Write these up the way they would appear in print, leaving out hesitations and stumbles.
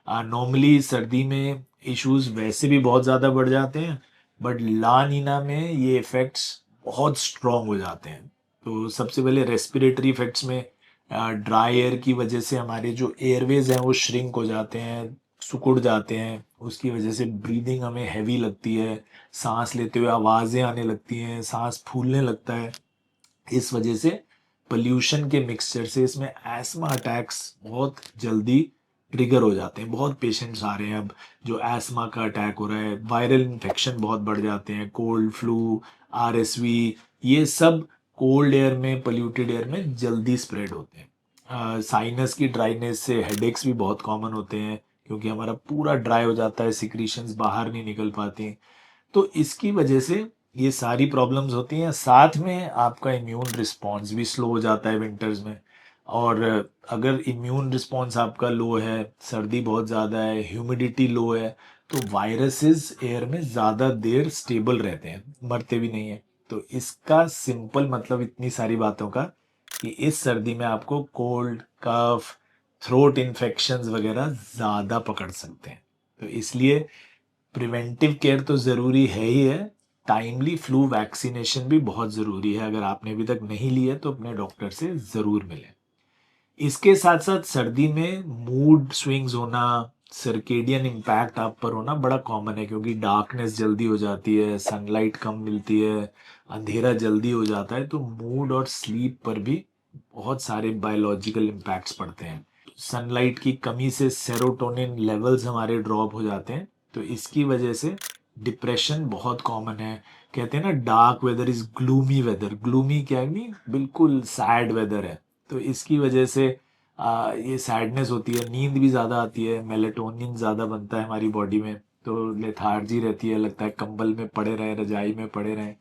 Normally सर्दी में issues वैसे भी बहुत ज़्यादा बढ़ जाते हैं, बट ला नीना में ये इफ़ेक्ट्स बहुत स्ट्रॉन्ग हो जाते हैं। तो सबसे पहले रेस्पिरेटरी इफ़ेक्ट्स में ड्राई एयर की वजह से हमारे जो एयरवेज हैं वो श्रिंक हो जाते हैं, सिकुड़ जाते हैं। उसकी वजह से ब्रीदिंग हमें हैवी लगती है, सांस लेते हुए आवाज़ें आने लगती हैं, सांस फूलने लगता है। इस वजह से पोल्यूशन के मिक्सचर से इसमें एस्मा अटैक्स बहुत जल्दी ट्रिगर हो जाते हैं। बहुत पेशेंट्स आ रहे हैं अब जो एस्मा का अटैक हो रहा है। वायरल इन्फेक्शन बहुत बढ़ जाते हैं, कोल्ड फ्लू, आरएसवी, ये सब कोल्ड एयर में, पोल्यूटेड एयर में जल्दी स्प्रेड होते हैं। साइनस की ड्राइनेस से हेडेक्स भी बहुत कॉमन होते हैं, क्योंकि हमारा पूरा ड्राई हो जाता है, सिक्रीशंस बाहर नहीं निकल पाती। तो इसकी वजह से ये सारी प्रॉब्लम्स होती हैं। साथ में आपका इम्यून रिस्पॉन्स भी स्लो हो जाता है विंटर्स में। और अगर इम्यून रिस्पॉन्स आपका लो है, सर्दी बहुत ज़्यादा है, ह्यूमिडिटी लो है, तो वायरसेस एयर में ज़्यादा देर स्टेबल रहते हैं, मरते भी नहीं है। तो इसका सिंपल मतलब इतनी सारी बातों का कि इस सर्दी में आपको कोल्ड, कफ, थ्रोट इन्फेक्शंस वगैरह ज़्यादा पकड़ सकते हैं। तो इसलिए प्रिवेंटिव केयर तो ज़रूरी है ही है। टाइमली फ्लू वैक्सीनेशन भी बहुत ज़रूरी है। अगर आपने अभी तक नहीं लिया तो अपने डॉक्टर से ज़रूर मिलें। इसके साथ साथ सर्दी में मूड स्विंग्स होना, सर्केडियन इम्पैक्ट आप पर होना बड़ा कॉमन है, क्योंकि डार्कनेस जल्दी हो जाती है, सनलाइट कम मिलती है, अंधेरा जल्दी हो जाता है। तो मूड और स्लीप पर भी बहुत सारे बायोलॉजिकल इम्पैक्ट्स पड़ते हैं। सनलाइट की कमी से सेरोटोनिन लेवल्स हमारे ड्रॉप हो जाते हैं। तो इसकी वजह से डिप्रेशन बहुत कॉमन है। कहते हैं ना, dark weather is gloomy weather. Gloomy क्या है, नहीं बिल्कुल सैड वेदर है। तो इसकी वजह से ये सैडनेस होती है, नींद भी ज़्यादा आती है, मेलेटोनिन ज़्यादा बनता है हमारी बॉडी में, तो लेथार्जी रहती है, लगता है कंबल में पड़े रहें, रजाई में पड़े रहें।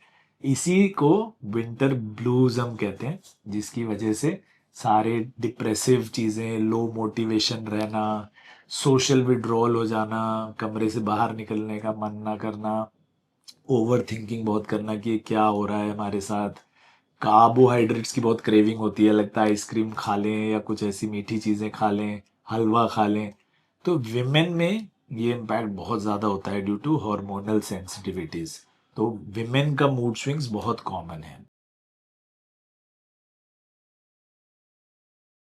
इसी को विंटर ब्लूज हम कहते हैं, जिसकी वजह से सारे डिप्रेसिव चीज़ें, लो मोटिवेशन रहना, सोशल विड्रॉल हो जाना, कमरे से बाहर निकलने का मन ना करना, ओवर थिंकिंग बहुत करना कि ये क्या हो रहा है हमारे साथ, कार्बोहाइड्रेट्स की बहुत क्रेविंग होती है, लगता है आइसक्रीम खा लें या कुछ ऐसी मीठी चीज़ें खा लें, हलवा खा लें। तो विमेन में ये इम्पैक्ट बहुत ज़्यादा होता है ड्यू टू हार्मोनल सेंसिटिविटीज़। तो विमेन का मूड स्विंग्स बहुत कॉमन है।